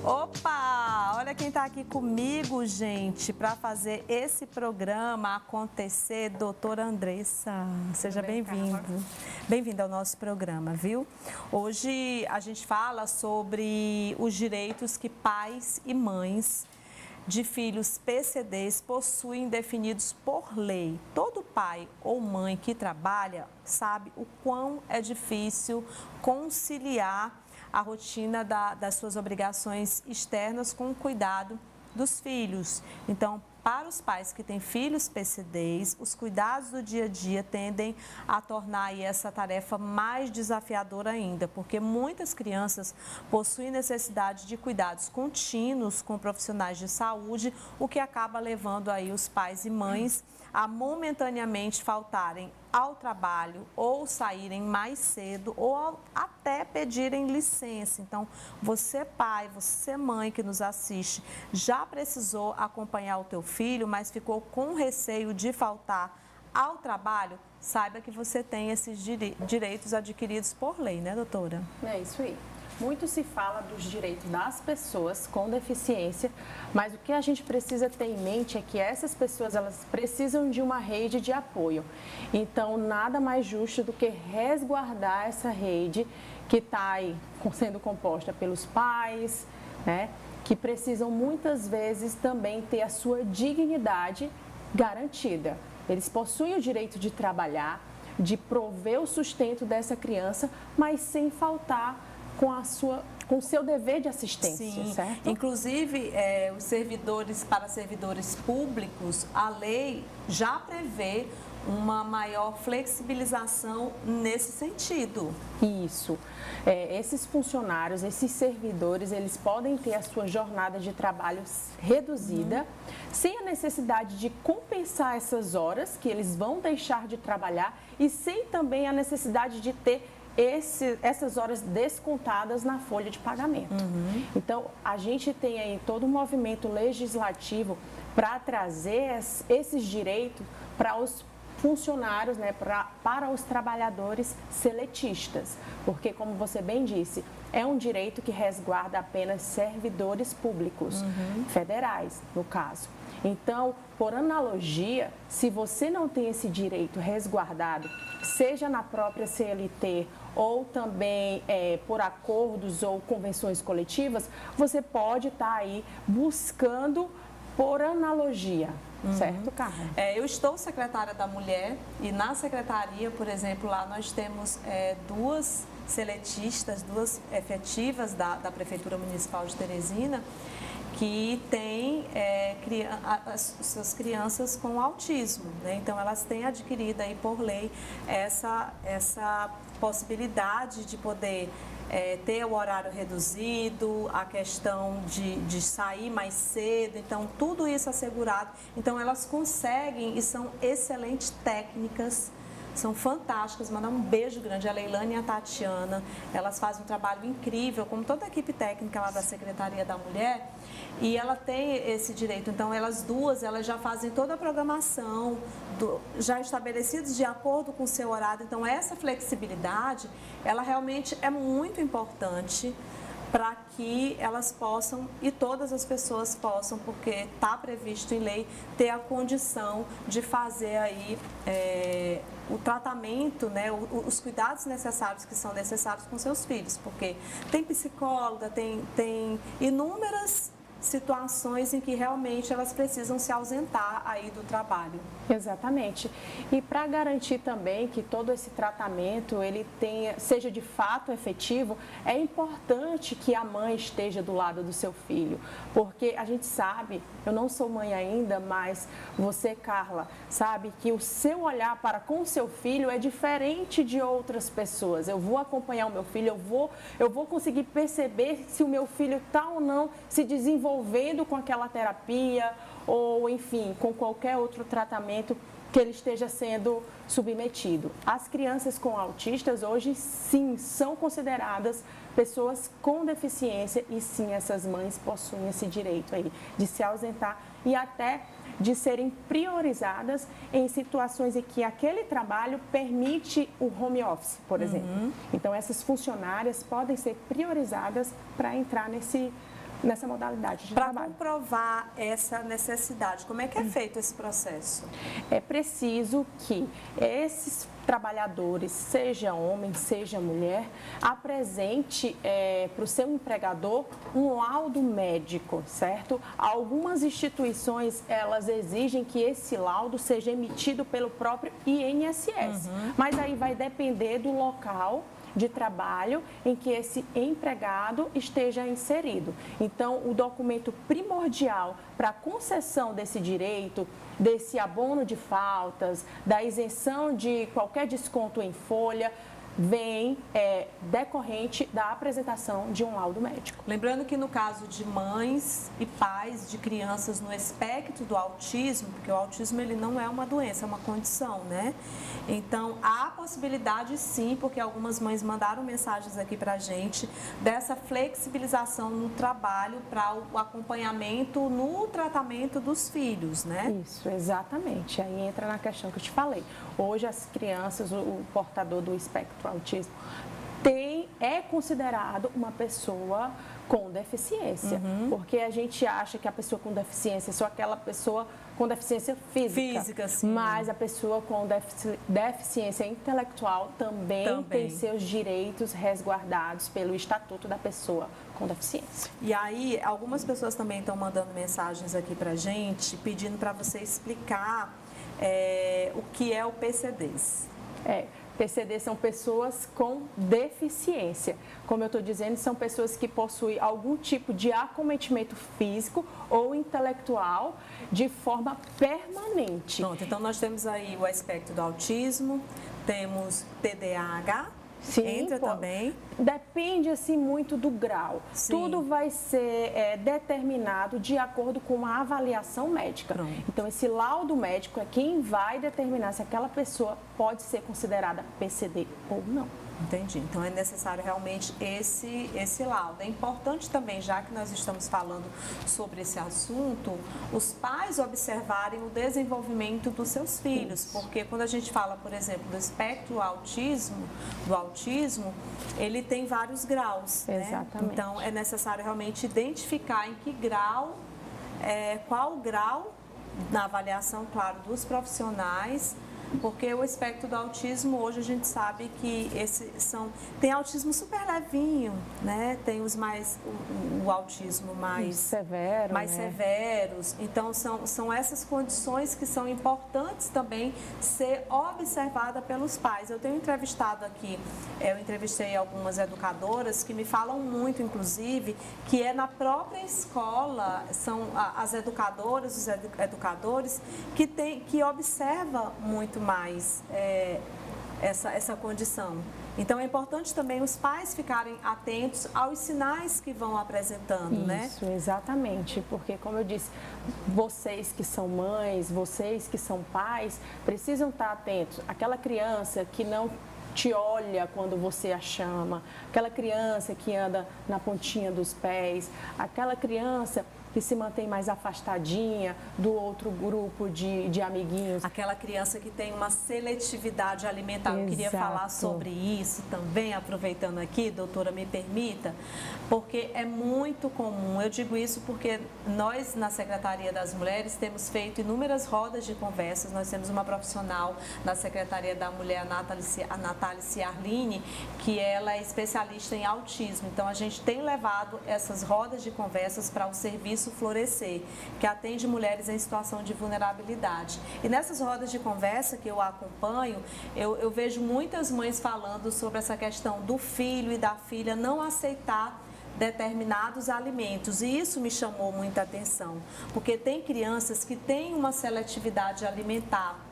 Opa! Olha quem está aqui comigo, gente, para fazer esse programa acontecer, doutora Andressa. Seja bem-vindo. Bem-vindo ao nosso programa, viu? Hoje a gente fala sobre os direitos que pais e mães de filhos PCDs possuem definidos por lei. Todo pai ou mãe que trabalha sabe o quão é difícil conciliar a rotina das suas obrigações externas com o cuidado dos filhos. Então, para os pais que têm filhos PCDs, os cuidados do dia a dia tendem a tornar aí essa tarefa mais desafiadora ainda, porque muitas crianças possuem necessidade de cuidados contínuos com profissionais de saúde, o que acaba levando aí os pais e mães a momentaneamente faltarem ao trabalho ou saírem mais cedo ou até pedirem licença. Então, você pai, você mãe que nos assiste, já precisou acompanhar o teu filho, mas ficou com receio de faltar ao trabalho? Saiba que você tem esses direitos adquiridos por lei, né, doutora? É isso aí. Muito se fala dos direitos das pessoas com deficiência, mas o que a gente precisa ter em mente é que essas pessoas elas precisam de uma rede de apoio. Então, nada mais justo do que resguardar essa rede que está aí sendo composta pelos pais, né, que precisam muitas vezes também ter a sua dignidade garantida. Eles possuem o direito de trabalhar, de prover o sustento dessa criança, mas sem faltar com o seu dever de assistência, sim, certo? Inclusive, os servidores, para servidores públicos, a lei já prevê uma maior flexibilização nesse sentido. Isso. Esses funcionários, esses servidores, eles podem ter a sua jornada de trabalho reduzida, sem a necessidade de compensar essas horas que eles vão deixar de trabalhar e sem também a necessidade de ter essas horas descontadas na folha de pagamento. Então, a gente tem aí todo um movimento legislativo para trazer esses direitos para os funcionários, né, para os trabalhadores seletistas, porque, como você bem disse, é um direito que resguarda apenas servidores públicos, federais, no caso. Então, por analogia, se você não tem esse direito resguardado, seja na própria CLT ou também por acordos ou convenções coletivas, você pode estar aí buscando por analogia, certo, Carla? Eu estou secretária da Mulher e na secretaria, por exemplo, lá nós temos duas seletistas, duas efetivas da Prefeitura Municipal de Teresina, que têm as suas crianças com autismo, né? Então elas têm adquirido aí por lei essa possibilidade de poder ter o horário reduzido, a questão de sair mais cedo, então tudo isso assegurado. Então elas conseguem e são excelentes técnicas, são fantásticas. Mandar um beijo grande a Leilane e a Tatiana, elas fazem um trabalho incrível, como toda a equipe técnica lá da Secretaria da Mulher, e ela tem esse direito. Então elas já fazem toda a programação, já estabelecidos de acordo com o seu horário. Então essa flexibilidade, ela realmente é muito importante para que elas possam, e todas as pessoas possam, porque está previsto em lei, ter a condição de fazer aí o tratamento, né, os cuidados necessários que são necessários com seus filhos, porque tem psicóloga, tem inúmeras situações em que realmente elas precisam se ausentar aí do trabalho. Exatamente. E para garantir também que todo esse tratamento seja de fato efetivo, é importante que a mãe esteja do lado do seu filho, porque a gente sabe, eu não sou mãe ainda, mas você, Carla, sabe que o seu olhar para com o seu filho é diferente de outras pessoas. Eu vou acompanhar o meu filho, eu vou conseguir perceber se o meu filho está ou não se desenvolvendo com aquela terapia ou, enfim, com qualquer outro tratamento que ele esteja sendo submetido. As crianças com autistas hoje, sim, são consideradas pessoas com deficiência e, sim, essas mães possuem esse direito aí de se ausentar e até de serem priorizadas em situações em que aquele trabalho permite o home office, por exemplo. Então, essas funcionárias podem ser priorizadas para entrar nesse nessa modalidade de Para trabalho. comprovar essa necessidade, como é que é feito esse processo? É preciso que esses trabalhadores, seja homem, seja mulher, apresente para o seu empregador um laudo médico, certo? Algumas instituições, elas exigem que esse laudo seja emitido pelo próprio INSS, mas aí vai depender do local de trabalho em que esse empregado esteja inserido. Então, o documento primordial para a concessão desse direito, desse abono de faltas, da isenção de qualquer desconto em folha, vem decorrente da apresentação de um laudo médico. Lembrando que no caso de mães e pais de crianças no espectro do autismo, porque o autismo ele não é uma doença, é uma condição, né? Então, há possibilidade sim, porque algumas mães mandaram mensagens aqui pra gente, dessa flexibilização no trabalho para o acompanhamento no tratamento dos filhos, né? Isso, exatamente. Aí entra na questão que eu te falei. Hoje as crianças, o portador do espectro autismo, é considerado uma pessoa com deficiência, porque a gente acha que a pessoa com deficiência é só aquela pessoa com deficiência física, sim. Mas a pessoa com deficiência intelectual também tem seus direitos resguardados pelo Estatuto da Pessoa com Deficiência. E aí, algumas pessoas também estão mandando mensagens aqui pra gente, pedindo para você explicar o que é o PCDs. PCD são pessoas com deficiência. Como eu estou dizendo, são pessoas que possuem algum tipo de acometimento físico ou intelectual de forma permanente. Pronto, então nós temos aí o aspecto do autismo, temos TDAH, Sim, entra também. Depende assim muito do grau. Sim. Tudo vai ser determinado de acordo com a avaliação médica. Pronto. Então, esse laudo médico é quem vai determinar se aquela pessoa pode ser considerada PCD ou não. Entendi. Então é necessário realmente esse laudo. É importante também, já que nós estamos falando sobre esse assunto, os pais observarem o desenvolvimento dos seus filhos, porque quando a gente fala, por exemplo, do espectro do autismo, ele tem vários graus, né? Exatamente. Então é necessário realmente identificar em que grau, qual o grau na avaliação, claro, dos profissionais. Porque o espectro do autismo, hoje a gente sabe que tem autismo super levinho, né? Tem os o autismo mais severo, severos. Então, são essas condições que são importantes também ser observada pelos pais. Eu tenho entrevistado aqui, eu entrevistei algumas educadoras que me falam muito, inclusive, que na própria escola, são as educadoras, os educadores, que observam muito mais essa condição. Então, é importante também os pais ficarem atentos aos sinais que vão apresentando, né? Isso, exatamente, porque como eu disse, vocês que são mães, vocês que são pais, precisam estar atentos. Aquela criança que não te olha quando você a chama, aquela criança que anda na pontinha dos pés, aquela criança que se mantém mais afastadinha do outro grupo de amiguinhos. Aquela criança que tem uma seletividade alimentar. Exato. Eu queria falar sobre isso também, aproveitando aqui, doutora, me permita, porque é muito comum, eu digo isso porque nós, na Secretaria das Mulheres, temos feito inúmeras rodas de conversas, nós temos uma profissional na Secretaria da Mulher, a Natália Ciarline, que ela é especialista em autismo, então a gente tem levado essas rodas de conversas para o serviço Florescer, que atende mulheres em situação de vulnerabilidade. E nessas rodas de conversa que eu acompanho, eu vejo muitas mães falando sobre essa questão do filho e da filha não aceitar determinados alimentos. E isso me chamou muita atenção, porque tem crianças que têm uma seletividade alimentar.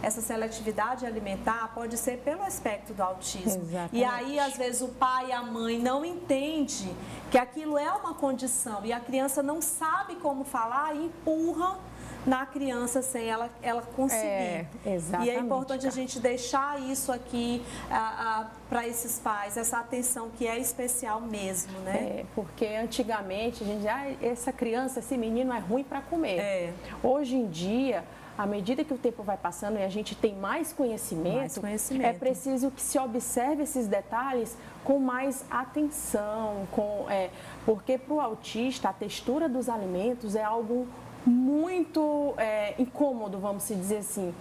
Essa seletividade alimentar pode ser pelo aspecto do autismo. Exatamente. E aí, às vezes, o pai e a mãe não entendem que aquilo é uma condição e a criança não sabe como falar e empurra na criança sem ela conseguir. Exatamente. E é importante a gente deixar isso aqui para esses pais, essa atenção que é especial mesmo, né? Porque antigamente a gente dizia, essa criança, esse menino é ruim para comer. Hoje em dia, à medida que o tempo vai passando e a gente tem mais conhecimento, é preciso que se observe esses detalhes com mais atenção, porque para o autista a textura dos alimentos é algo muito incômodo, vamos dizer assim.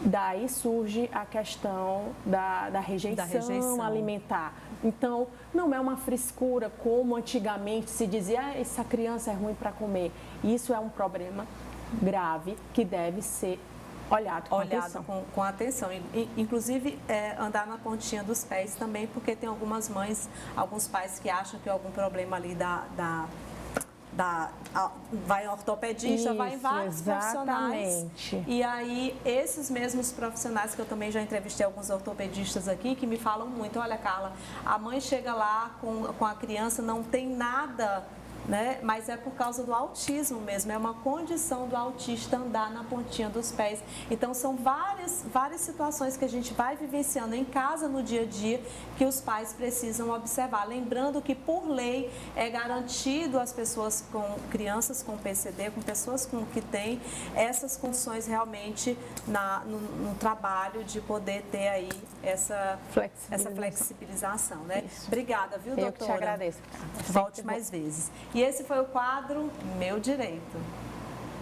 Daí surge a questão da rejeição alimentar. Então, não é uma frescura como antigamente se dizia, essa criança é ruim para comer. Isso é um problema grave que deve ser olhado com atenção. Inclusive, andar na pontinha dos pés também, porque tem algumas mães, alguns pais que acham que algum problema ali vai ortopedista, isso, vai em vários profissionais. E aí, esses mesmos profissionais, que eu também já entrevistei alguns ortopedistas aqui, que me falam muito, olha, Carla, a mãe chega lá com a criança, não tem nada, né? Mas é por causa do autismo mesmo, é uma condição do autista andar na pontinha dos pés. Então, são várias situações que a gente vai vivenciando em casa, no dia a dia, que os pais precisam observar. Lembrando que, por lei, é garantido às pessoas com crianças com PCD, com pessoas que têm essas condições realmente no trabalho, de poder ter aí essa flexibilização, né? Isso. Obrigada, viu, doutora? Eu que te agradeço. Volte mais vezes. E esse foi o quadro Meu Direito.